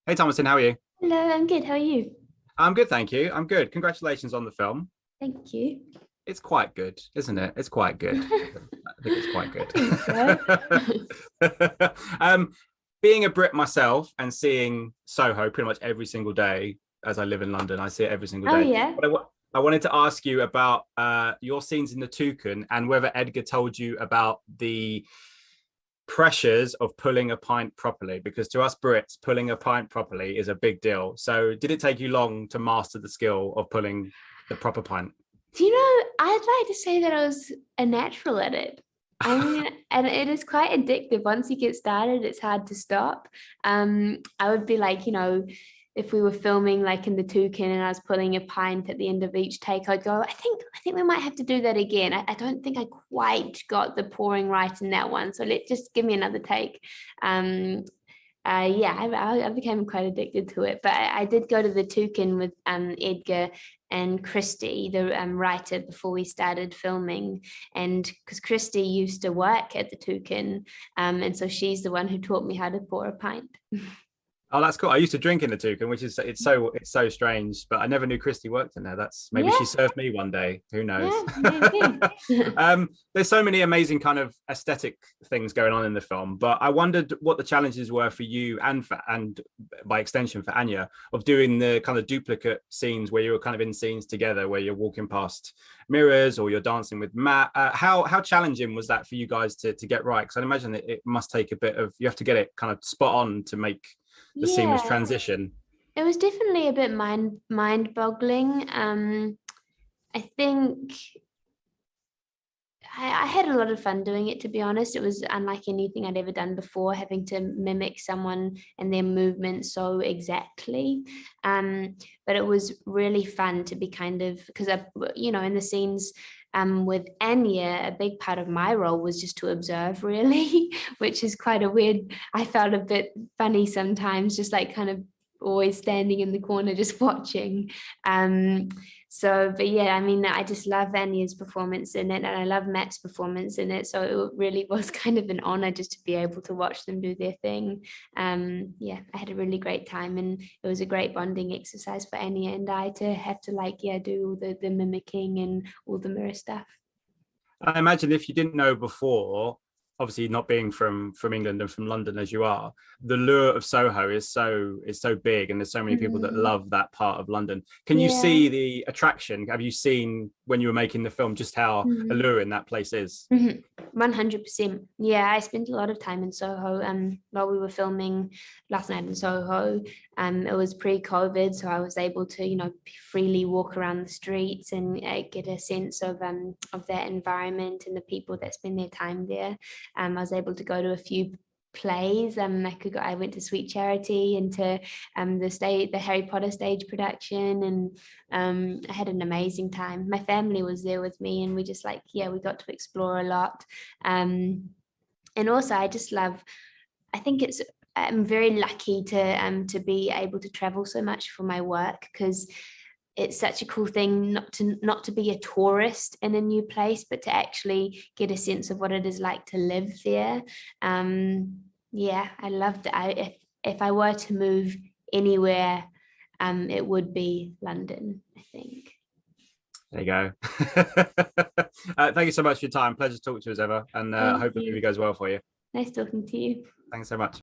Hey Thomasin, how are you? Hello, I'm good. How are you? I'm good, thank you. I'm good. Congratulations on the film. Thank you. It's quite good, isn't it? It's quite good. I I think it's quite good. think so. um, Being a Brit myself and seeing Soho pretty much every single day as I live in London, I see it every single Oh day. yeah. I wanted to ask you about your scenes in the Toucan and whether Edgar told you about the pressures of pulling a pint properly, because to us Brits, pulling a pint properly is a big deal. So, did it take you long to master the skill of pulling the proper pint? Do you know, I'd like to say that I was a natural at it. I mean, and it is quite addictive. Once you get started, it's hard to stop. I would be like, if we were filming like in the Toucan and I was pulling a pint at the end of each take, I'd go, I think we might have to do that again. I don't think I quite got the pouring right in that one. So let just give me another take. Um, yeah, I became quite addicted to it. But I did go to the Toucan with Edgar and Christy, the writer, before we started filming. And because Christy used to work at the Toucan, and so she's the one who taught me how to pour a pint. Oh, that's cool. I used to drink in the Toucan, which is it's so strange, but I never knew Christy worked in there. That's maybe Yeah, she served me one day. Who knows? yeah, maybe. There's so many amazing kind of aesthetic things going on in the film, but I wondered what the challenges were for you and by extension for Anya of doing the kind of duplicate scenes where you were kind of in scenes together, where you're walking past mirrors or you're dancing with Matt. How challenging was that for you guys to get right? Because I imagine it must take a bit of, you have to get it kind of spot on to make the seamless Yeah, transition. it was definitely a bit mind-boggling. I think I had a lot of fun doing it, to be honest. It was unlike anything I'd ever done before, having to mimic someone and their movement so exactly. But it was really fun to be kind of, because in the scenes with Anya, a big part of my role was just to observe, really, which is quite a weird, I felt a bit funny sometimes, just like kind of always standing in the corner just watching. But yeah, I mean, I just love Anya's performance in it, and I love Matt's performance in it. So it really was kind of an honor just to be able to watch them do their thing. Yeah, I had a really great time, and it was a great bonding exercise for Anya and I to have to do all the mimicking and all the mirror stuff. I imagine if you didn't know before, obviously not being from England and from London as you are, the lure of Soho is so big, and there's so many people that Mm, love that part of London. Can you yeah. see the attraction? Have you seen when you were making the film just how Mm. alluring that place is? 100%. Yeah, I spent a lot of time in Soho while we were filming last night in Soho. It was pre-COVID, so I was able to, freely walk around the streets and get a sense of that environment and the people that spend their time there. I was able to go to a few plays. I went to Sweet Charity and to the Harry Potter stage production, and I had an amazing time. My family was there with me, and we just we got to explore a lot. And also, I think I'm very lucky to be able to travel so much for my work, because it's such a cool thing not to be a tourist in a new place, but to actually get a sense of what it is like to live there. Yeah, I loved it. If I were to move anywhere, it would be London, I think. There you go. Thank you so much for your time. Pleasure to talk to you as ever, and I Thank hope the movie you. goes well for you. Nice talking to you. Thanks so much.